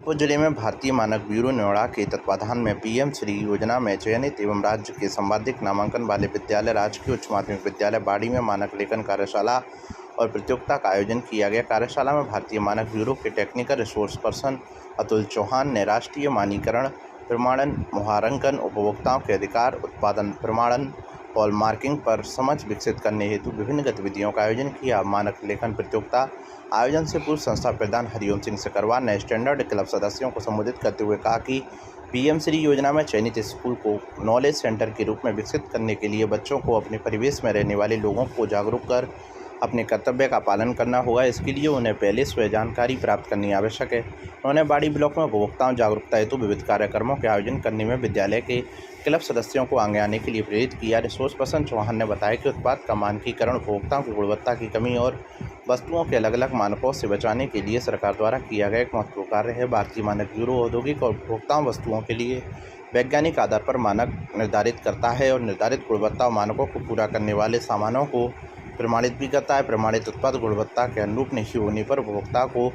जबलपुर जिले में भारतीय मानक ब्यूरो नोएडा के तत्वाधान में पीएम श्री योजना में चयनित एवं राज्य के सर्वाधिक नामांकन वाले विद्यालय राजकीय उच्च माध्यमिक विद्यालय बाड़ी में मानक लेखन कार्यशाला और प्रतियोगिता का आयोजन किया गया। कार्यशाला में भारतीय मानक ब्यूरो के technical resource person Atul Chauhan ने राष्ट्रीय मानकीकरण, प्रमाणन, मुहांकन, उपभोक्ताओं के अधिकार, उत्पादन प्रमाणन, हॉल मार्किंग पर समझ विकसित करने हेतु विभिन्न गतिविधियों का आयोजन किया। मानक लेखन प्रतियोगिता आयोजन से पूर्व संस्था प्रधान हरिओम सिंह सिकरवार ने स्टैंडर्ड क्लब सदस्यों को संबोधित करते हुए कहा कि पीएम श्री योजना में चयनित स्कूल को नॉलेज सेंटर के रूप में विकसित करने के लिए बच्चों को अपने परिवेश में रहने वाले लोगों को जागरूक कर अपने कर्तव्य का पालन करना होगा। इसके लिए उन्हें पहले स्वयं जानकारी प्राप्त करनी आवश्यक है। उन्होंने बाड़ी ब्लॉक में उपभोक्ताओं जागरूकता हेतु विविध कार्यक्रमों के आयोजन करने में विद्यालय के क्लब सदस्यों को आगे आने के लिए प्रेरित किया। रिसोर्स पर्सन चौहान ने बताया कि उत्पाद का मानकीकरण उपभोक्ताओं की गुणवत्ता की कमी और वस्तुओं के अलग अलग मानकों से बचाने के लिए सरकार द्वारा किया गया एक महत्वपूर्ण कार्य है। भारतीय मानक ब्यूरो औद्योगिक और उपभोक्ताओं वस्तुओं के लिए वैज्ञानिक आधार पर मानक निर्धारित करता है और निर्धारित गुणवत्ता मानकों को पूरा करने वाले सामानों को प्रमाणित भी करता है। प्रमाणित उत्पाद गुणवत्ता के अनुरूप नहीं होने पर उपभोक्ता को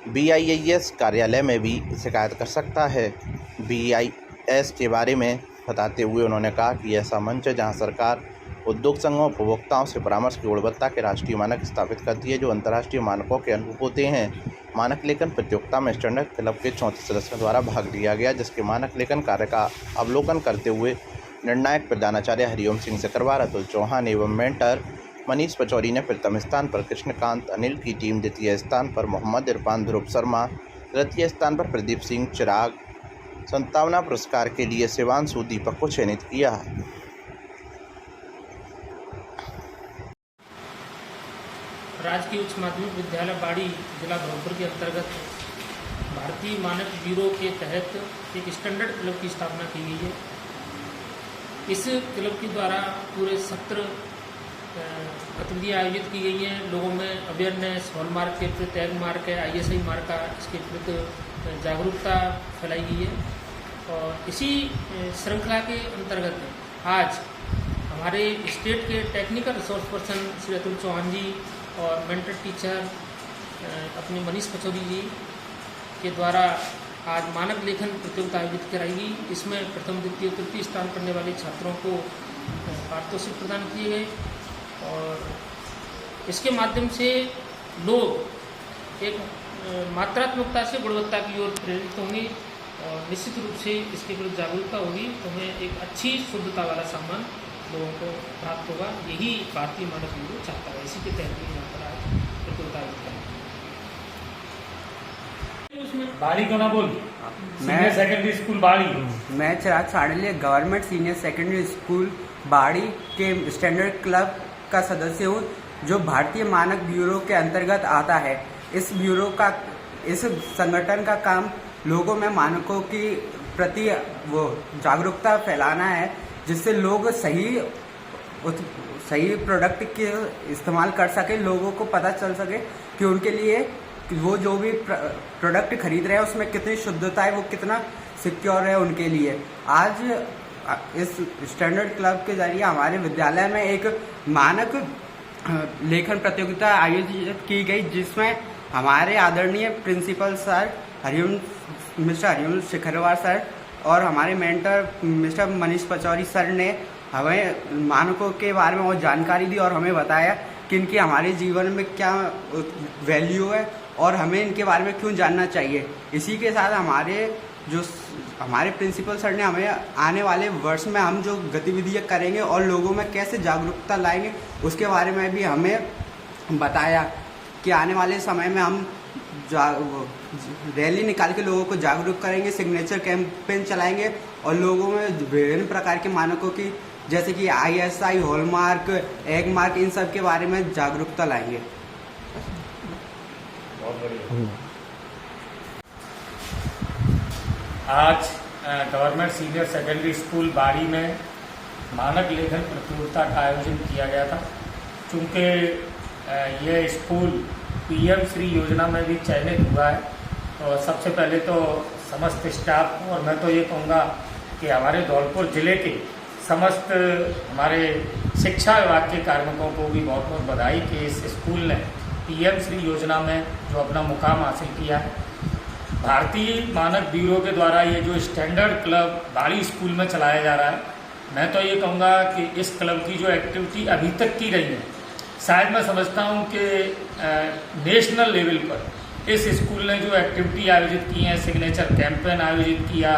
BIS कार्यालय में भी शिकायत कर सकता है। BIS के बारे में बताते हुए उन्होंने कहा कि ऐसा मंच है जहां सरकार उद्योग संघों उपभोक्ताओं से परामर्श की गुणवत्ता के राष्ट्रीय मानक स्थापित करती है जो अंतर्राष्ट्रीय मानकों के अनुरूप होते हैं। मानक लेखन प्रतियोगिता में स्टैंडर्ड क्लब के 34 सदस्यों द्वारा भाग लिया गया, जिसके मानक लेखन कार्य का अवलोकन करते हुए निर्णायक प्रधानाचार्य हरिओम सिंह सिकरवार, अतुल चौहान एवं मेंटर मनीष पचौरी ने प्रथम स्थान पर, कृष्णकांत अनिल की टीम द्वितीय स्थान पर, मोहम्मद इरफान ध्रुव शर्मा तृतीय स्थान पर, प्रदीप सिंह चिराग संतावना पुरस्कार के लिए शिवांशु दीपक को चयनित किया। राजकीय उच्च माध्यमिक विद्यालय बाड़ी जिला धौलपुर के अंतर्गत भारतीय मानक ब्यूरो के तहत एक स्टैंडर्ड क्लब की स्थापना की गई है। इस क्लब के द्वारा पूरे सत्र गतिविधियाँ आयोजित की गई हैं। लोगों में अवेयरनेस, हॉलमार्क के प्रति टैग मार्क है, ISI मार्क का इसके प्रति जागरूकता फैलाई गई है। और इसी श्रृंखला के अंतर्गत आज हमारे स्टेट के technical resource person Shri Atul Chauhan ji और मेंटर टीचर अपने मनीष पचौरी जी के द्वारा आज मानक लेखन प्रतियोगिता आयोजित कराई गई। इसमें प्रथम, द्वितीय, तृतीय स्थान करने वाले छात्रों को पारितोषिक प्रदान किए गए और इसके माध्यम से लोग एक मात्रात्मकता से गुणवत्ता की ओर प्रेरित होंगे और निश्चित रूप से इसके प्रति जागरूकता होगी तो हमें एक अच्छी शुद्धता वाला सामान लोगों को प्राप्त होगा। यही भारतीय मानक ब्यूरो चाहता है। इसी के तहत यहाँ पर आज प्रतियोगिता आयोजित करें। उसमें बाड़ी को ना बोल, सीनियर सेकेंडरी स्कूल बाड़ी। मैं चिराग साड़िले गवर्नमेंट सीनियर सेकेंडरी स्कूल बाड़ी के स्टैंडर्ड क्लब का सदस्य हूँ जो भारतीय मानक ब्यूरो के अंतर्गत आता है। इस संगठन का काम लोगों में मानकों की प्रति वो जागरूकता फैलाना है जिससे लोग सही प्रोडक्ट के इस्तेमाल कर सके, लोगों को पता चल सके कि उनके लिए वो जो भी प्रोडक्ट खरीद रहे हैं उसमें कितनी शुद्धता है, वो कितना सिक्योर है उनके लिए। आज इस स्टैंडर्ड क्लब के जरिए हमारे विद्यालय में एक मानक लेखन प्रतियोगिता आयोजित की गई जिसमें हमारे आदरणीय principal sir mister Hariom Sikarwar sir और हमारे mentor mister Manish Pachauri sir ने हमें मानकों के बारे में और जानकारी दी और हमें बताया कि इनकी हमारे जीवन में क्या वैल्यू है और हमें इनके बारे में क्यों जानना चाहिए। इसी के साथ हमारे प्रिंसिपल सर ने हमें आने वाले वर्ष में हम जो गतिविधियाँ करेंगे और लोगों में कैसे जागरूकता लाएंगे उसके बारे में भी हमें बताया कि आने वाले समय में हम रैली निकाल के लोगों को जागरूक करेंगे, सिग्नेचर कैंपेन चलाएंगे और लोगों में विभिन्न प्रकार के मानकों की जैसे कि ISI, हॉलमार्क, एग मार्क, इन सब के बारे में जागरूकता लाएंगे। आज गवर्नमेंट सीनियर सेकेंडरी स्कूल बाड़ी में मानक लेखन प्रतियोगिता का आयोजन किया गया था। चूँकि यह स्कूल पीएम श्री योजना में भी चयनित हुआ है तो सबसे पहले तो समस्त स्टाफ और मैं तो ये कहूँगा कि हमारे धौलपुर जिले के समस्त हमारे शिक्षा विभाग के कार्मिकों को भी बहुत बहुत बधाई कि इस स्कूल ने पीएम श्री योजना में जो अपना मुकाम हासिल किया है। भारतीय मानक ब्यूरो के द्वारा ये जो स्टैंडर्ड क्लब बाड़ी स्कूल में चलाया जा रहा है, मैं तो ये कहूँगा कि इस क्लब की जो एक्टिविटी अभी तक की रही है, शायद मैं समझता हूँ कि नेशनल लेवल पर इस स्कूल ने जो एक्टिविटी आयोजित की है, सिग्नेचर कैंपेन आयोजित किया,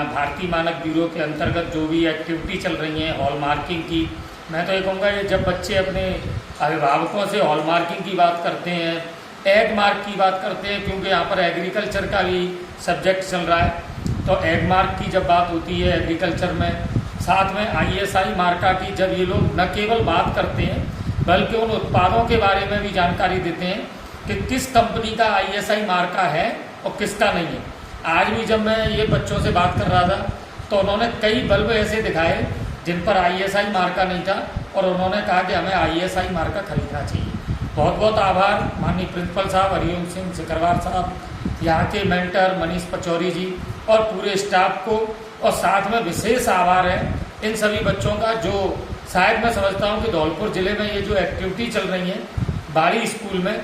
भारतीय मानक ब्यूरो के अंतर्गत जो भी एक्टिविटी चल रही हैं हॉलमार्किंग की, मैं तो ये कहूँगा ये जब बच्चे अपने अभिभावकों से हॉलमार्किंग की बात करते हैं, एग मार्क की बात करते हैं, क्योंकि यहाँ पर एग्रीकल्चर का भी सब्जेक्ट चल रहा है, तो एग मार्क की जब बात होती है एग्रीकल्चर में, साथ में ISI मार्का की जब ये लोग न केवल बात करते हैं बल्कि उन उत्पादों के बारे में भी जानकारी देते हैं कि किस कंपनी का ISI मार्का है और किसका नहीं है। आज भी जब मैं ये बच्चों से बात कर रहा था तो उन्होंने कई बल्ब ऐसे दिखाए जिन पर ISI मार्का नहीं था और उन्होंने कहा कि हमें ISI मार्का खरीदना चाहिए। बहुत बहुत आभार माननीय प्रिंसिपल साहब हरिओम सिंह सिकरवार साहब, यहाँ के मेंटर मनीष पचौरी जी और पूरे स्टाफ को, और साथ में विशेष आभार है इन सभी बच्चों का जो शायद मैं समझता हूँ कि धौलपुर ज़िले में ये जो एक्टिविटी चल रही है बाड़ी स्कूल में,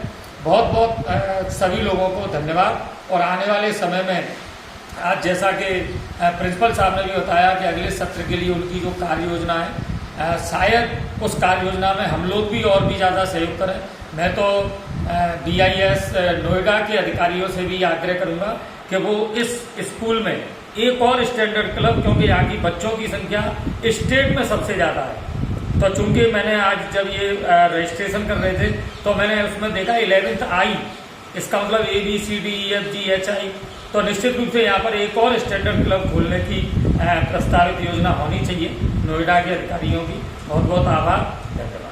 बहुत बहुत सभी लोगों को धन्यवाद। और आने वाले समय में आज जैसा कि प्रिंसिपल साहब ने भी बताया कि अगले सत्र के लिए उनकी जो कार्य योजना है, शायद उस कार्य योजना में हम लोग भी और भी ज़्यादा सहयोग करें। मैं तो BIS नोएडा के अधिकारियों से भी आग्रह करूँगा कि वो इस स्कूल में एक और स्टैंडर्ड क्लब, क्योंकि यहाँ की बच्चों की संख्या स्टेट में सबसे ज़्यादा है, तो चूंकि मैंने आज जब ये रजिस्ट्रेशन कर रहे थे तो मैंने उसमें देखा 11th I, इसका मतलब ABCDEFGHI, तो निश्चित रूप से यहाँ पर एक और स्टैंडर्ड क्लब खोलने की प्रस्तावित योजना होनी चाहिए नोएडा के अधिकारियों की। बहुत बहुत आभार, धन्यवाद।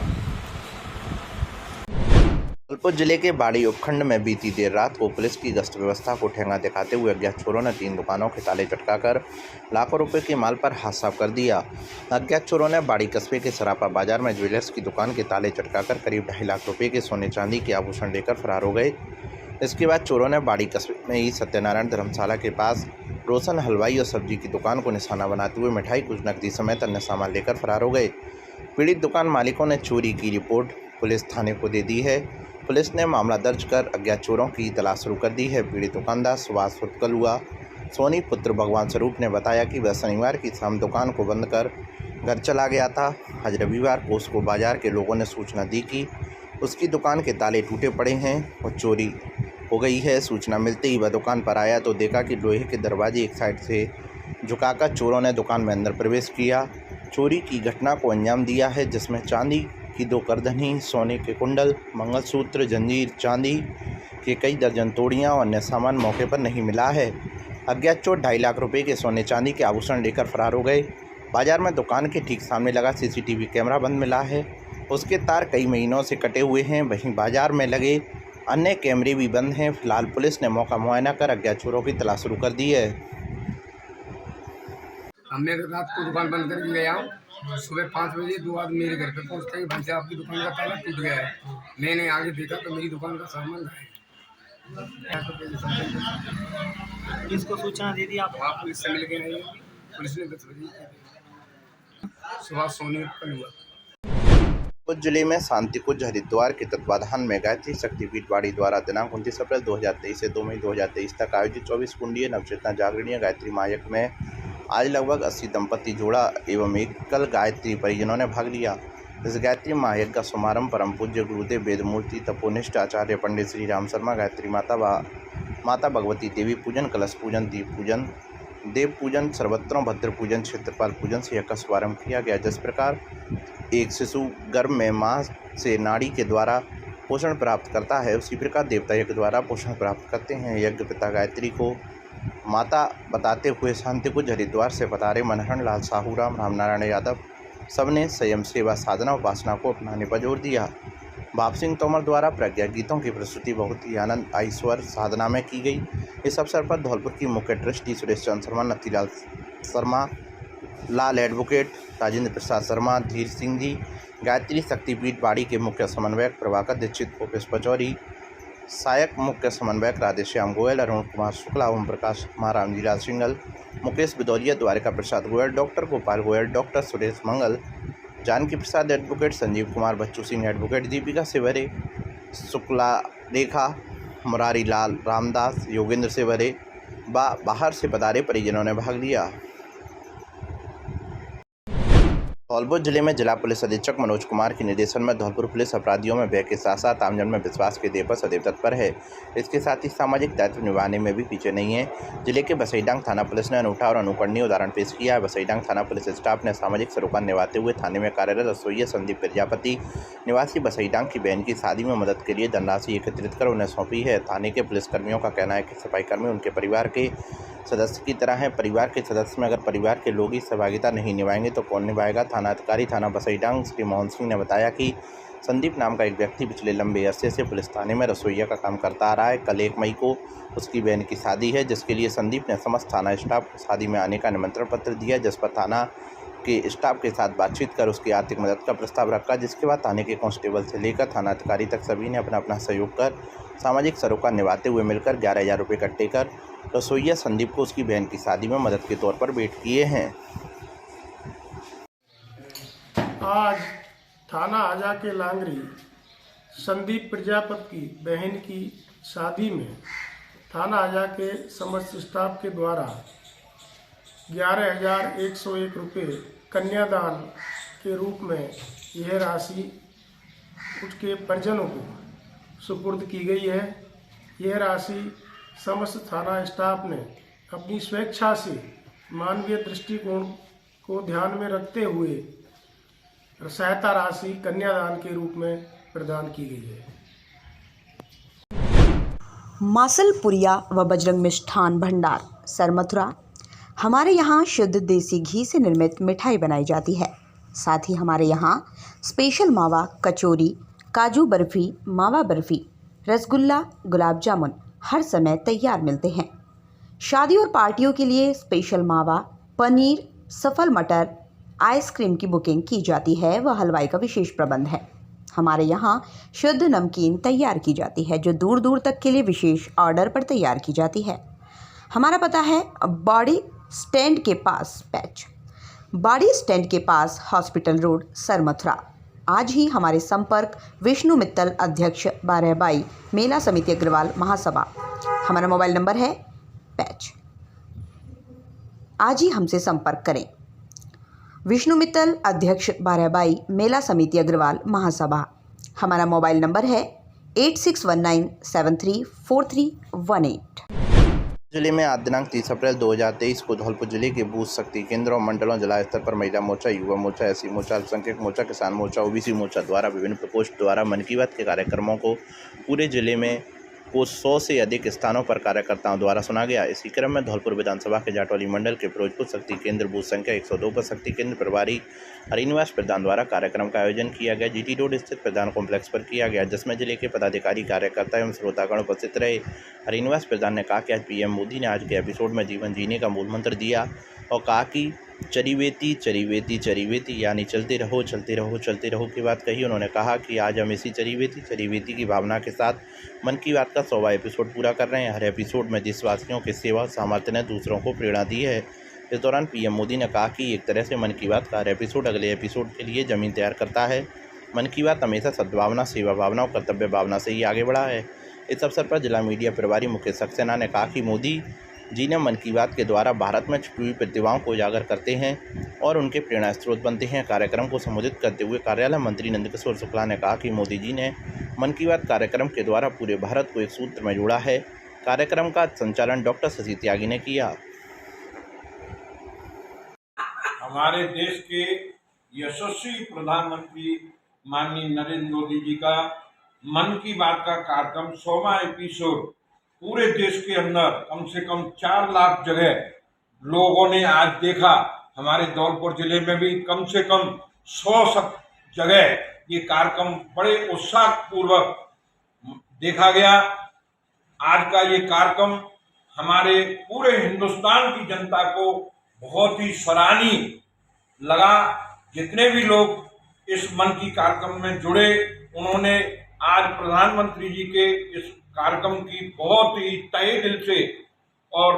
धौलपुर जिले के बाड़ी उपखंड में बीती देर रात को पुलिस की गश्त व्यवस्था को ठेंगा दिखाते हुए अज्ञात चोरों ने 3 दुकानों के ताले चटकाकर लाखों रुपए के माल पर हाथ साफ कर दिया। अज्ञात चोरों ने बाड़ी कस्बे के सराफा बाजार में ज्वेलर्स की दुकान के ताले चटकाकर करीब 2.5 लाख रुपए के सोने चांदी के आभूषण लेकर फरार हो गए। इसके बाद चोरों ने बाड़ी कस्बे में ही सत्यनारायण धर्मशाला के पास रोशन हलवाई और सब्जी की दुकान को निशाना बनाते हुए मिठाई, कुछ नकदी समेत अन्य सामान लेकर फरार हो गए। पीड़ित दुकान मालिकों ने चोरी की रिपोर्ट पुलिस थाने को दे दी है। पुलिस ने मामला दर्ज कर अज्ञात चोरों की तलाश शुरू कर दी है। पीड़ित दुकानदार सुभाष कलुआ सोनी पुत्र भगवान स्वरूप ने बताया कि वह शनिवार की शाम दुकान को बंद कर घर चला गया था। आज रविवार को उसको बाजार के लोगों ने सूचना दी कि उसकी दुकान के ताले टूटे पड़े हैं और चोरी हो गई है। सूचना मिलते ही वह दुकान पर आया तो देखा कि लोहे के दरवाजे एक साइड से झुकाकर चोरों ने दुकान में अंदर प्रवेश किया। चोरी की घटना को अंजाम दिया है, जिसमें चांदी की 2 करधनी, सोने के कुंडल, मंगलसूत्र, जंजीर, चांदी के कई दर्जन तोड़ियां और अन्य सामान मौके पर नहीं मिला है। अज्ञात चोर 2.5 लाख रुपए के सोने चांदी के आभूषण लेकर फरार हो गए। बाजार में दुकान के ठीक सामने लगा CCTV कैमरा बंद मिला है, उसके तार कई महीनों से कटे हुए हैं। वहीं बाजार में लगे अन्य कैमरे भी बंद हैं। फिलहाल पुलिस ने मौका मुआयना कर अज्ञात चोरों की तलाश शुरू कर दी है। हमने रात को दुकान बंद करके गया हूँ। सुबह 5 बजे 2 आदमी मेरे घर पे पहुँचते हैं, भाई साहब आपकी दुकान का ताला टूट गया है। मैंने आगे देखा तो मेरी दुकान का सामान है। किसको सूचना दे दी आप? वहाँ पुलिस से मिल गए हैं, पुलिस ने 10 बजे सुबह सोनी कलुआ। कुछ जिले में शांति कुंज हरिद्वार के तत्वाधान में गायत्री शक्तिपीठ बाड़ी द्वारा दिनांक 29 अप्रैल 2023 से 2 मई 2023 तक आयोजित 24 कुंडीय नवचेतना जागरणीय गायत्री महायज्ञ में आज लगभग 80 दंपति जोड़ा एवं एकल गायत्री परिजनों ने भाग लिया। इस गायत्री महायज्ञ का शुभारंभ परम पूज्य गुरुदेव वेदमूर्ति तपोनिष्ठ आचार्य पंडित श्री राम शर्मा गायत्री माता भगवती देवी पूजन, कलश पूजन, दीप पूजन, देव पूजन, सर्वत्रों भद्र पूजन, क्षेत्रपाल पूजन से यज्ञ का शुभारंभ किया गया। जिस प्रकार एक शिशु गर्भ में माँ से नाड़ी के द्वारा पोषण प्राप्त करता है, उसी प्रकार देवता यज्ञ द्वारा पोषण प्राप्त करते हैं। यज्ञ पिता गायत्री को माता बताते हुए शांति कुंज हरिद्वार से पधारे मनहरण लाल साहू, रामनारायण यादव सबने संयम सेवा साधना उपासना को अपनाने पर जोर दिया। बाप सिंह तोमर द्वारा प्रज्ञा गीतों की प्रस्तुति बहुत ही आनंद ऐश्वर्य साधना में की गई। इस अवसर पर धौलपुर की मुख्य ट्रस्टी सुरेश चंद्र शर्मा, नथीलाल शर्मा, लाल एडवोकेट, राजेंद्र प्रसाद शर्मा, धीर सिंह जी, गायत्री शक्तिपीठ बाड़ी के मुख्य समन्वयक प्रभाकर दीक्षित, भूपेश पचौरी, सहायक मुख्य समन्वयक राधेश्याम गोयल, अरुण कुमार शुक्ला, ओम प्रकाश कुमार, रामजीलाल सिंगल, मुकेश बिदौलिया, द्वारिका प्रसाद गोयल, डॉक्टर गोपाल गोयल, डॉक्टर सुरेश मंगल, जानकी प्रसाद एडवोकेट, संजीव कुमार, बच्चू सिंह एडवोकेट, दीपिका सिवरे, शुक्ला रेखा, मुरारी लाल, रामदास, योगेंद्र से भरे बाहर से पधारे परिजनों ने भाग लिया। धौलपुर जिले में जिला पुलिस अधीक्षक मनोज कुमार के निर्देशन में धौलपुर पुलिस अपराधियों में भय के साथ साथ आमजन में विश्वास के देह पर सदैव तत्पर है। इसके साथ ही सामाजिक दायित्व निभाने में भी पीछे नहीं है। जिले के बसईडांग थाना पुलिस ने अनूठा और अनुकरणीय उदाहरण पेश किया है। बसईडांग थाना पुलिस स्टाफ ने सामाजिक सरोकार निभाते हुए थाने में कार्यरत रसोइया संदीप प्रजापति निवासी बसईडांग की बहन की शादी में मदद के लिए धनराशि एकत्रित कर उन्हें सौंपी है। थाने के पुलिसकर्मियों का कहना है कि सफाईकर्मी उनके परिवार के सदस्य की तरह है। परिवार के सदस्य में अगर परिवार के लोग ही सहभागिता नहीं निभाएंगे तो कौन निभाएगा। थाना अधिकारी थाना बसईडांग श्री मोहन सिंह ने बताया कि संदीप नाम का एक व्यक्ति पिछले लंबे अरसे से पुलिस थाने में रसोइया का काम करता आ रहा है। कल 1 मई को उसकी बहन की शादी है, जिसके लिए संदीप ने समस्त थाना स्टाफ को शादी में आने का निमंत्रण पत्र दिया, जिस पर थाना के स्टाफ के साथ बातचीत कर उसकी आर्थिक मदद का प्रस्ताव रखा, जिसके बाद थाने के कांस्टेबल से लेकर थाना अधिकारी तक सभी ने अपना अपना सहयोग कर सामाजिक सरोकार निभाते हुए मिलकर 11,000 रुपये इकट्ठे कर रसोइया संदीप को उसकी बहन की शादी में मदद के तौर पर भेंट किए हैं। आज थाना आजा के लांगरी संदीप प्रजापति की बहन की शादी में थाना आजा के समस्त स्टाफ के द्वारा 11,101 रुपये कन्यादान के रूप में यह राशि उसके परिजनों को सुपुर्द की गई है। यह राशि समस्त थाना स्टाफ ने अपनी स्वेच्छा से मानवीय दृष्टिकोण को ध्यान में रखते हुए सहायता राशि कन्यादान के रूप में प्रदान की गई है। मासलपुरिया व बजरंग मिष्ठान भंडार सरमथुरा। हमारे यहाँ शुद्ध देसी घी से निर्मित मिठाई बनाई जाती है। साथ ही हमारे यहाँ स्पेशल मावा कचौरी, काजू बर्फ़ी, मावा बर्फ़ी, रसगुल्ला, गुलाब जामुन हर समय तैयार मिलते हैं। शादी और पार्टियों के लिए स्पेशल मावा, पनीर, सफल मटर, आइसक्रीम की बुकिंग की जाती है व हलवाई का विशेष प्रबंध है। हमारे यहाँ शुद्ध नमकीन तैयार की जाती है जो दूर दूर तक के लिए विशेष ऑर्डर पर तैयार की जाती है। हमारा पता है बॉडी स्टैंड के पास पैच, बॉडी स्टैंड के पास हॉस्पिटल रोड, सरमथुरा। आज ही हमारे संपर्क विष्णु मित्तल, अध्यक्ष 12/22 मेला समिति अग्रवाल महासभा। हमारा मोबाइल नंबर है पैच। आज ही हमसे संपर्क करें। विष्णु मित्तल, अध्यक्ष 12/22 मेला समिति अग्रवाल महासभा। हमारा मोबाइल नंबर है 8619734318। जिले में आज दिनांक 30 अप्रैल 2023 को धौलपुर जिले के बूथ शक्ति केंद्रों, मंडलों, जिला स्तर पर महिला मोर्चा, युवा मोर्चा, एससी मोर्चा, अल्पसंख्यक मोर्चा, किसान मोर्चा, ओबीसी मोर्चा द्वारा विभिन्न प्रकोष्ठ द्वारा मन की बात के कार्यक्रमों को पूरे जिले में 100 से अधिक स्थानों पर कार्यकर्ताओं द्वारा सुना गया। इसी क्रम में धौलपुर विधानसभा के जाटौली मंडल के फिरोजपुर शक्ति केंद्र बूथ संख्या 102 पर शक्ति केंद्र प्रभारी हरिनिवास प्रधान द्वारा कार्यक्रम का आयोजन किया गया। जीटी रोड स्थित प्रधान कॉम्प्लेक्स पर किया गया, जिसमें जिले के पदाधिकारी, कार्यकर्ता एवं श्रोतागण उपस्थित रहे। हरिनिवास प्रधान ने कहा कि आज पीएम मोदी ने आज के एपिसोड में जीवन जीने का मूल मंत्र दिया और कहा कि चरीवेती चरीवेती चरीवेती यानी चलते रहो चलते रहो चलते रहो की बात कही। उन्होंने कहा कि आज हम इसी चरीवेती चरीवेती की भावना के साथ मन की बात का 100वां एपिसोड पूरा कर रहे हैं। हर एपिसोड में देशवासियों की सेवा सामर्थ्य ने दूसरों को प्रेरणा दी है। इस दौरान पीएम मोदी ने कहा कि एक तरह से मन की बात का हर एपिसोड अगले एपिसोड के लिए ज़मीन तैयार करता है। मन की बात हमेशा सद्भावना, सेवा भावना और कर्तव्य भावना से ही आगे बढ़ा है। इस अवसर पर जिला मीडिया प्रभारी मुकेश सक्सेना ने कहा कि मोदी जी ने मन की बात के द्वारा भारत में छुपी हुई प्रतिभाओं को उजागर करते हैं और उनके प्रेरणा स्रोत बनते हैं। कार्यक्रम को संबोधित करते हुए कार्यालय मंत्री नंदकिशोर शुक्ला ने कहा कि मोदी जी ने मन की बात कार्यक्रम के द्वारा पूरे भारत को एक सूत्र में जोड़ा है। कार्यक्रम का संचालन डॉक्टर शशि त्यागी ने किया। हमारे देश के यशस्वी प्रधानमंत्री माननीय नरेंद्र मोदी जी का मन की बात का कार्यक्रम 100वां एपिसोड पूरे देश के अंदर कम से कम 4 लाख जगह लोगों ने आज देखा। हमारे धौलपुर जिले में भी कम से कम 100 जगह ये कार्यक्रम बड़े उत्साह पूर्वक देखा गया। आज का ये कार्यक्रम हमारे पूरे हिंदुस्तान की जनता को बहुत ही सराहनीय लगा। जितने भी लोग इस मन की कार्यक्रम में जुड़े, उन्होंने आज प्रधानमंत्री जी के इस कार्यक्रम की बहुत ही तहे दिल से और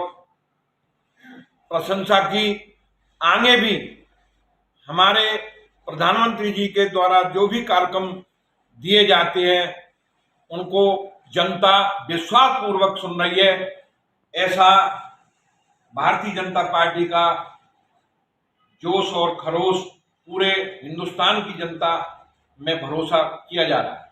प्रशंसा की। आगे भी हमारे प्रधानमंत्री जी के द्वारा जो भी कार्यक्रम दिए जाते हैं उनको जनता विश्वास पूर्वक सुन रही है, ऐसा भारतीय जनता पार्टी का जोश और खरोश पूरे हिंदुस्तान की जनता में भरोसा किया जा रहा है।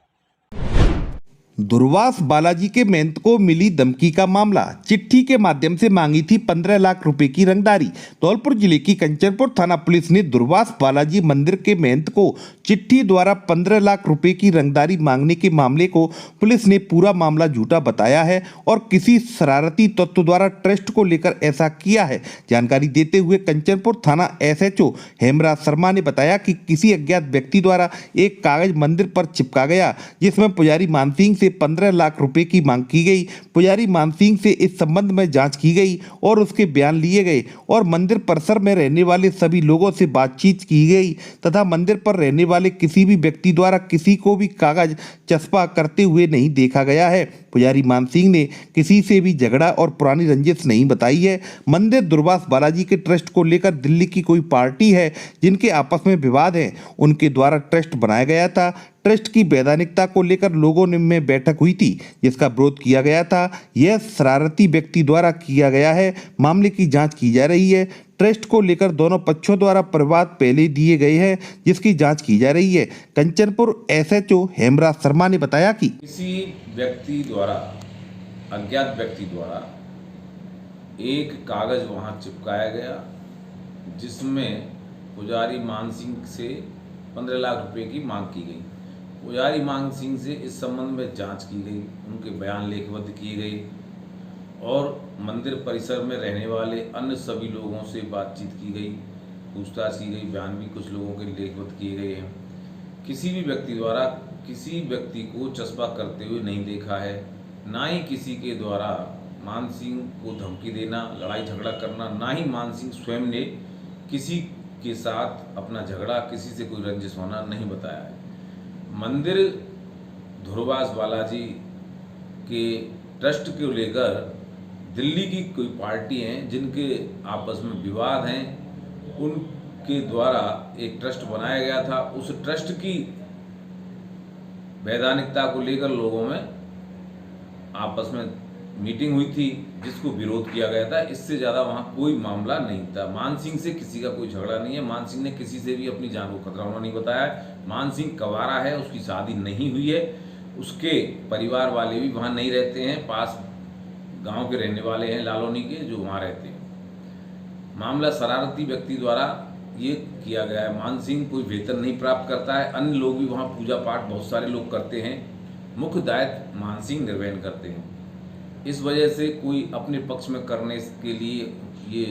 दुर्वास बालाजी के मेहनत को मिली धमकी का मामला। चिट्ठी के माध्यम से मांगी थी 15 लाख रुपए की रंगदारी। धौलपुर जिले की कंचनपुर थाना पुलिस ने दुर्वास बालाजी मंदिर के मेहनत को चिट्ठी द्वारा 15 लाख रुपए की रंगदारी मांगने के मामले को पुलिस ने पूरा मामला झूठा बताया है और किसी शरारती तत्व द्वारा ट्रस्ट को लेकर ऐसा किया है। जानकारी देते हुए कंचनपुर थाना SHO हेमराज शर्मा ने बताया कि किसी अज्ञात व्यक्ति द्वारा एक कागज मंदिर पर चिपका गया, जिसमें पुजारी मानसिंह से 15 लाख रुपए की मांग की गई। पुजारी मानसिंह से इस संबंध में जांच की गई और उसके बयान लिए गए और मंदिर परिसर में रहने वाले सभी लोगों से बातचीत की गई तथा मंदिर पर रहने वाले किसी भी व्यक्ति द्वारा किसी को भी कागज चस्पा करते हुए नहीं देखा गया है। पुजारी मानसिंह ने किसी से भी झगड़ा और पुरानी रंजिश नहीं बताई है। मंदिर दुर्वास बालाजी के ट्रस्ट को लेकर दिल्ली की कोई पार्टी है जिनके आपस में विवाद है, उनके द्वारा ट्रस्ट बनाया गया था। ट्रस्ट की वैधानिकता को लेकर लोगों में बैठक हुई थी जिसका विरोध किया गया था। यह शरारती व्यक्ति द्वारा किया गया है। मामले की जांच की जा रही है। ट्रस्ट को लेकर दोनों पक्षों द्वारा परिवाद पहले दिए गए हैं जिसकी जांच की जा रही है। कंचनपुर SHO हेमराज शर्मा ने बताया कि किसी व्यक्ति द्वारा, अज्ञात व्यक्ति द्वारा एक कागज वहां चिपकाया गया जिसमें पुजारी मानसिंह से 15 लाख रुपए की मांग की गई। पुजारी मानसिंह से इस संबंध में जांच की गई, उनके बयान लेखबद्ध किए गए और मंदिर परिसर में रहने वाले अन्य सभी लोगों से बातचीत की गई, पूछताछ की गई, बयान भी कुछ लोगों के लेखबद्ध किए गए हैं। किसी भी व्यक्ति द्वारा किसी व्यक्ति को चस्पा करते हुए नहीं देखा है, ना ही किसी के द्वारा मानसिंह को धमकी देना, लड़ाई झगड़ा करना, ना ही मानसिंह स्वयं ने किसी के साथ अपना झगड़ा, किसी से कोई रंजिश होना नहीं बताया है। मंदिर दुर्वास बालाजी के ट्रस्ट को लेकर दिल्ली की कोई पार्टी हैं जिनके आपस में विवाद हैं, उनके द्वारा एक ट्रस्ट बनाया गया था। उस ट्रस्ट की वैधानिकता को लेकर लोगों में आपस में मीटिंग हुई थी जिसको विरोध किया गया था। इससे ज़्यादा वहाँ कोई मामला नहीं था। मानसिंह से किसी का कोई झगड़ा नहीं है। मानसिंह ने किसी से भी अपनी जान को खतरा होना नहीं बताया। मानसिंह कवारा है, उसकी शादी नहीं हुई है, उसके परिवार वाले भी वहाँ नहीं रहते हैं, पास गांव के रहने वाले हैं लालोनी के जो वहाँ रहते हैं। मामला शरारती व्यक्ति द्वारा ये किया गया है। मानसिंह कोई वेतन नहीं प्राप्त करता है। अन्य लोग भी वहाँ पूजा पाठ बहुत सारे लोग करते हैं, मुख्य दायित्व मानसिंह निर्वहन करते हैं। इस वजह से कोई अपने पक्ष में करने के लिए ये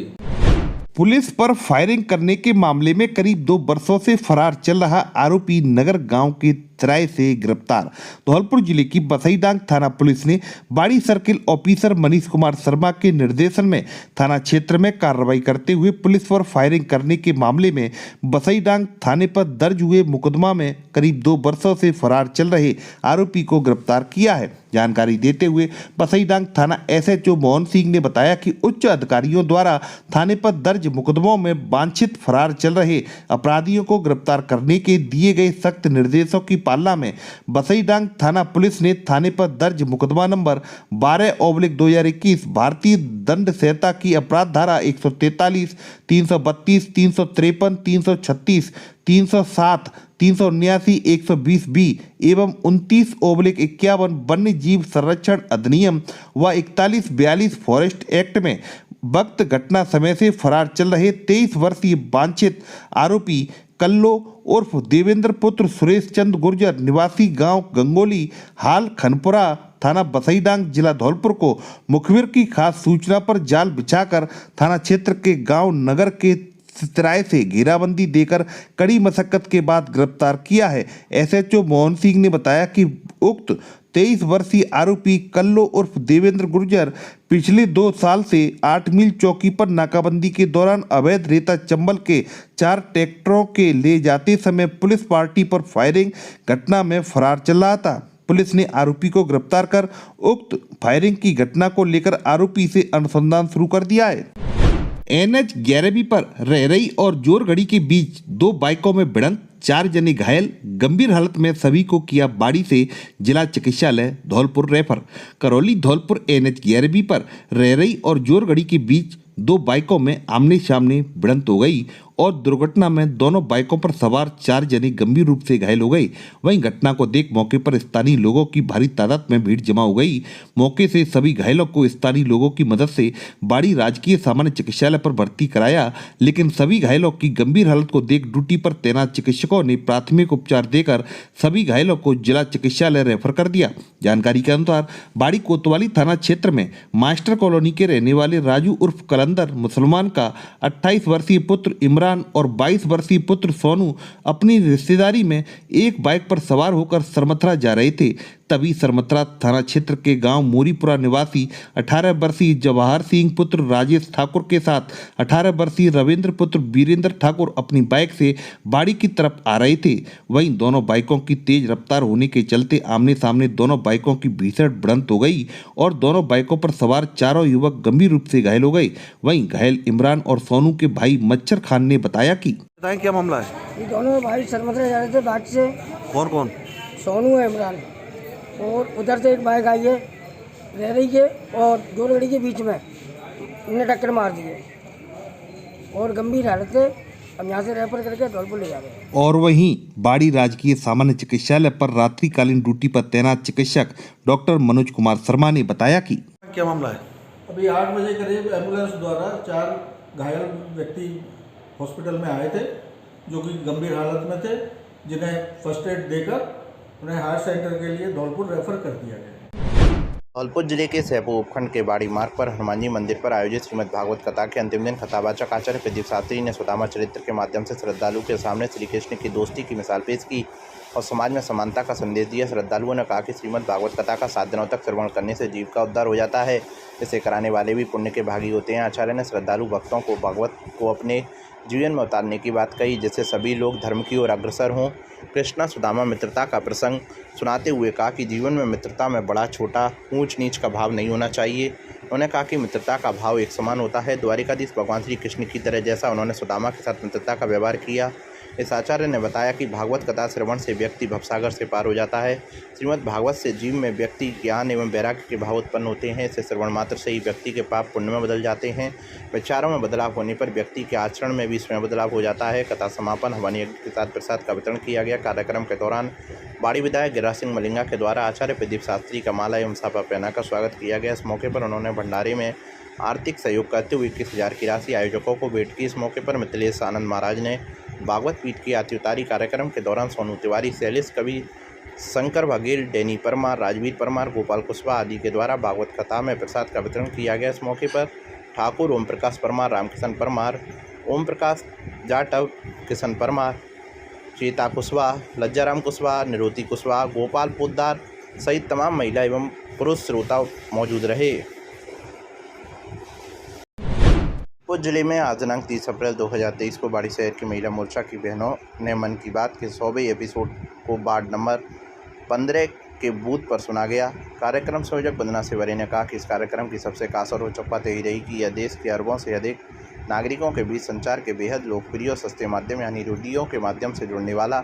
पुलिस पर फायरिंग करने के मामले में करीब 2 वर्षों से फरार चल रहा आरोपी नगर गांव के तराई से गिरफ्तार। धौलपुर जिले की बसईडांग थाना पुलिस ने बाड़ी सर्किल ऑफिसर मनीष कुमार शर्मा के निर्देशन में थाना क्षेत्र में कार्रवाई करते हुए पुलिस पर फायरिंग करने के मामले में बसईडांग थाने पर दर्ज हुए मुकदमा में करीब 2 वर्षों से फरार चल रहे आरोपी को गिरफ्तार किया है। जानकारी देते हुए बसईडांग थाना SHO मोहन सिंह ने बताया कि उच्च अधिकारियों द्वारा थाने पर दर्ज मुकदमों में वांछित फरार चल रहे अपराधियों को गिरफ्तार करने के दिए गए सख्त निर्देशों की पालना में बसईडांग थाना पुलिस ने थाने पर दर्ज मुकदमा नंबर 12/2021 भारतीय दंड संहिता की अपराध धारा 143, 332, 353, 336, 307, 379, 120B एवं 29/51 वन्य जीव संरक्षण अधिनियम व 4142 फॉरेस्ट एक्ट में वक्त घटना समय से फरार चल रहे 23 वर्षीय वांछित आरोपी कल्लो उर्फ देवेंद्र पुत्र सुरेश चंद गुर्जर निवासी गांव गंगोली हाल खनपुरा थाना बसईडांग जिला धौलपुर को मुखबिर की खास सूचना पर जाल बिछाकर थाना क्षेत्र के गांव नगर के तराई से घेराबंदी देकर कड़ी मशक्कत के बाद गिरफ्तार किया है। SHO मोहन सिंह ने बताया कि उक्त 23 वर्षीय आरोपी कल्लो उर्फ देवेंद्र गुर्जर पिछले 2 साल से 8 मील चौकी पर नाकाबंदी के दौरान अवैध रेता चंबल के 4 ट्रैक्टरों के ले जाते समय पुलिस पार्टी पर फायरिंग घटना में फरार चल रहा था। पुलिस ने आरोपी को गिरफ्तार कर उक्त फायरिंग की घटना को लेकर आरोपी से अनुसंधान शुरू कर दिया है। NH 11 पर रेहरई और जोरगढ़ी के बीच दो बाइकों में भिड़ंत, 4 जने घायल, गंभीर हालत में सभी को किया बाड़ी से जिला चिकित्सालय धौलपुर रेफर। करौली धौलपुर NH 11 पर रेहरई और जोरगढ़ी के बीच दो बाइकों में आमने सामने भिड़ंत हो गई और दुर्घटना में दोनों बाइकों पर सवार 4 जने गंभीर रूप से घायल हो गए। वहीं घटना को देख मौके पर स्थानीय लोगों की भारी तादाद में भीड़ जमा हो गई। मौके से सभी घायलों को स्थानीय लोगों की मदद से बाड़ी राजकीय सामान्य चिकित्सालय पर भर्ती कराया, लेकिन सभी घायलों की गंभीर हालत को देख ड्यूटी पर तैनात चिकित्सकों ने प्राथमिक उपचार देकर सभी घायलों को जिला चिकित्सालय रेफर कर दिया। जानकारी के अनुसार बाड़ी कोतवाली थाना क्षेत्र में मास्टर कॉलोनी के रहने वाले राजू उर्फ कलंदर मुसलमान का 28 वर्षीय पुत्र इमरान और 22 वर्षीय पुत्र सोनू अपनी रिश्तेदारी में एक बाइक पर सवार होकर सरमथरा जा रहे थे। तभी सरमथरा थाना क्षेत्र के गांव मोरीपुरा निवासी 18 वर्षीय जवाहर सिंह पुत्र राजेश ठाकुर के साथ 18 वर्षीय रविंद्र पुत्र वीरेंद्र ठाकुर अपनी बाइक से बाड़ी की तरफ आ रहे थे। वहीं दोनों बाइकों की तेज रफ्तार होने के चलते आमने सामने दोनों बाइकों की भीषण भिड़ंत हो गई और दोनों बाइकों पर सवार चारों युवक गंभीर रूप से घायल हो गए। वहीं घायल इमरान और सोनू के भाई मच्छर खान ने बताया कि क्या मामला है? ये दोनों भाई सरमथरा जा रहे थे बाइक से। कौन कौन? सोनू है, इमरान, और उधर से एक बाइक आई है रेहरी के और जोरगढ़ी के बीच में, इन्हें टक्कर मार दी है और गंभीर हालत है। हम यहाँ से रेफर करके धौलपुर ले जा रहे हैं। और वहीं बाड़ी राजकीय सामान्य चिकित्सालय पर रात्रिकालीन ड्यूटी पर तैनात चिकित्सक डॉक्टर मनोज कुमार शर्मा ने बताया कि क्या मामला है? अभी 8 बजे करीब एम्बुलेंस द्वारा 4 घायल व्यक्ति हॉस्पिटल में आए थे, जो कि गंभीर हालत में थे, जिन्हें फर्स्ट एड देकर उन्हें हार्ट सेंटर के लिए धौलपुर रेफर कर दिया गया। धौलपुर जिले के सहपुर उपखंड के बाड़ी मार्ग पर हनुमान जी मंदिर पर आयोजित श्रीमद् भागवत कथा के अंतिम दिन कथावाचक आचार्य प्रदीप शास्त्री ने सुदामा चरित्र के माध्यम से श्रद्धालु के सामने श्री कृष्ण की दोस्ती की मिसाल पेश की और समाज में समानता का संदेश दिया। श्रद्धालुओं ने कहा कि श्रीमद् भागवत कथा का 7 दिनों तक श्रवण करने से जीव का उद्धार हो जाता है, इसे कराने वाले भी पुण्य के भागी होते हैं। आचार्य ने श्रद्धालु भक्तों को भागवत को अपने जीवन में उतारने की बात कही, जिससे सभी लोग धर्म की ओर अग्रसर हों। कृष्णा सुदामा मित्रता का प्रसंग सुनाते हुए कहा कि जीवन में मित्रता में बड़ा छोटा ऊंच नीच का भाव नहीं होना चाहिए। उन्होंने कहा कि मित्रता का भाव एक समान होता है। द्वारिकाधीश भगवान श्री कृष्ण की तरह जैसा उन्होंने सुदामा के साथ मित्रता का व्यवहार किया। इस आचार्य ने बताया कि भागवत कथा श्रवण से व्यक्ति भवसागर से पार हो जाता है। श्रीमद् भागवत से जीव में व्यक्ति ज्ञान एवं वैराग्य के भाव उत्पन्न होते हैं। इसे श्रवण मात्र से ही व्यक्ति के पाप पुण्य में बदल जाते हैं। विचारों में बदलाव होने पर व्यक्ति के आचरण में भी स्वयं बदलाव हो जाता है। कथा समापन हवन यज्ञ के साथ प्रसाद का वितरण किया गया। कार्यक्रम के दौरान बाड़ी विधायक गिरिराज सिंह मलिंगा के द्वारा आचार्य प्रदीप शास्त्री का माला एवं साफा पहनाकर स्वागत किया गया। इस मौके पर उन्होंने भंडारे में आर्थिक सहयोग करते हुए 21,000 की राशि आयोजकों को भेंट की। इस मौके पर मिथिलेश आनंद महाराज ने भागवत पीठ की आरती उतारी। कार्यक्रम के दौरान सोनू तिवारी, शैलेश कवि, शंकर बघेल, डैनी परमार, राजवीर परमार, गोपाल कुशवाहा आदि के द्वारा भागवत कथा में प्रसाद का वितरण किया गया। इस मौके पर ठाकुर ओम प्रकाश परमार, रामकिशन परमार, ओम प्रकाश जाटव, किशन परमार, चेता कुशवाहा, लज्जाराम कुशवाहा, निरोती कुशवाहा, गोपाल पोद्दार सहित तमाम महिला एवं पुरुष श्रोता मौजूद रहे। धौलपुर जिले में आज दिनांक 30 अप्रैल 2023 को बाड़ी शहर की महिला मोर्चा की बहनों ने मन की बात के 100वें एपिसोड को वार्ड नंबर 15 के बूथ पर सुना गया। कार्यक्रम संयोजक वंदना सिवरे ने कहा कि इस कार्यक्रम की सबसे खास और रोचक बात यही रही कि यह देश के अरबों से अधिक नागरिकों के बीच संचार के बेहद लोकप्रिय और सस्ते माध्यम यानी रेडियो के माध्यम से जुड़ने वाला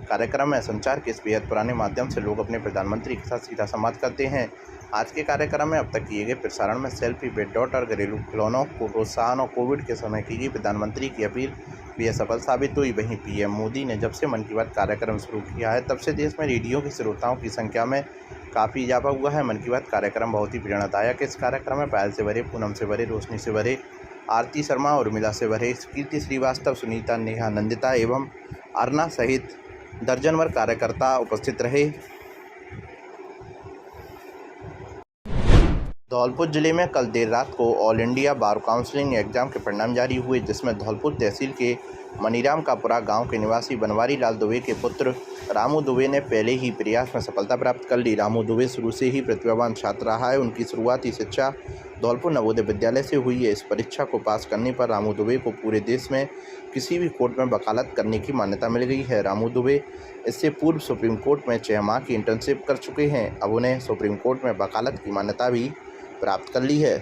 कार्यक्रम है। संचार के इस बेहद पुराने माध्यम से लोग अपने प्रधानमंत्री के साथ सीधा संवाद करते हैं। आज के कार्यक्रम में अब तक किए गए प्रसारण में सेल्फी, बेडडॉट और घरेलू खिलौनों को प्रोत्साहन और कोविड के समय की गई प्रधानमंत्री की अपील भी सफल साबित हुई। वहीं पीएम मोदी ने जब से मन की बात कार्यक्रम शुरू किया है तब से देश में रेडियो के श्रोताओं की संख्या में काफ़ी इजाफा हुआ है। मन की बात कार्यक्रम बहुत ही प्रेरणादायक है। इस कार्यक्रम में पायल से भरे, पूनम से भरे, रोशनी से भरे, आरती शर्मा और उर्मिला से भरे, कीर्ति श्रीवास्तव, सुनीता, नेहा, नंदिता एवं अर्ना सहित दर्जनभर कार्यकर्ता उपस्थित रहे। धौलपुर जिले में कल देर रात को ऑल इंडिया बार काउंसिलिंग एग्जाम के परिणाम जारी हुए, जिसमें धौलपुर तहसील के मनीराम कापुरा गांव के निवासी बनवारी लाल दुबे के पुत्र रामू दुबे ने पहले ही प्रयास में सफलता प्राप्त कर ली। रामू दुबे शुरू से ही प्रतिभावान छात्र रहा है। उनकी शुरुआती शिक्षा धौलपुर नवोदय विद्यालय से हुई है। इस परीक्षा को पास करने पर रामू दुबे को पूरे देश में किसी भी कोर्ट में वकालत करने की मान्यता मिल गई है। रामू दुबे इससे पूर्व सुप्रीम कोर्ट में 6 माह की इंटर्नशिप कर चुके हैं। अब उन्हें सुप्रीम कोर्ट में वकालत की मान्यता भी प्राप्त कर ली है।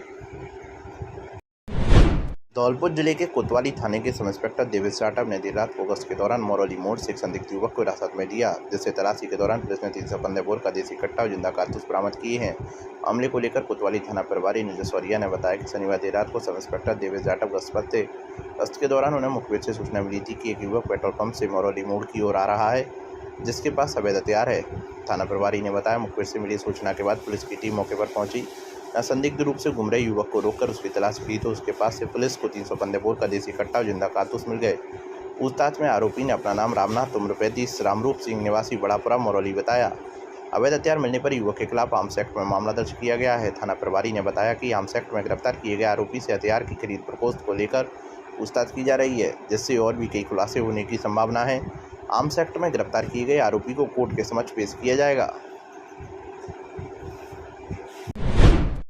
धौलपुर जिले के कोतवाली थाने के सब इंस्पेक्टर देवेश जाटव ने देर रात को गश्त के दौरान मरौली मोड़ से एक संदिग्ध युवक को हिरासत में लिया, जिससे तलाशी के दौरान पुलिस ने 315 बोर का देसी कट्टा और जिंदा कारतूस बरामद किए हैं। मामले को लेकर कोतवाली थाना प्रभारी नीरज वरिया ने बताया कि शनिवार देर रात को सब इंस्पेक्टर देवेश जाटव गश्त पर थे। गश्त के दौरान उन्हें मुखबिर से सूचना मिली थी कि एक युवक पेट्रोल पंप से मरौली मोड़ की ओर आ रहा है, जिसके पास अवैध हथियार है। थाना प्रभारी ने बताया, मुखबिर से मिली सूचना के बाद पुलिस की टीम मौके पर पहुंची। संदिग्ध रूप से घूम रहे युवक को रोककर उसकी तलाश की तो उसके पास से पुलिस को 315 बोर का देसी कट्टा और जिंदा कारतूस मिल गए। पूछताछ में आरोपी ने अपना नाम रामनाथ उम्र 35 रामरूप सिंह निवासी बड़ापुरा मरौली बताया। अवैध हथियार मिलने पर युवक के खिलाफ आर्म्स एक्ट में मामला दर्ज किया गया है। थाना प्रभारी ने बताया कि आर्म्स एक्ट में गिरफ्तार किए गए आरोपी से हथियार की खरीद प्रकोष्ठ को लेकर पूछताछ की जा रही है, जिससे और भी कई खुलासे होने की संभावना है। आर्म्स एक्ट में गिरफ्तार किए गए आरोपी को कोर्ट के समक्ष पेश किया जाएगा।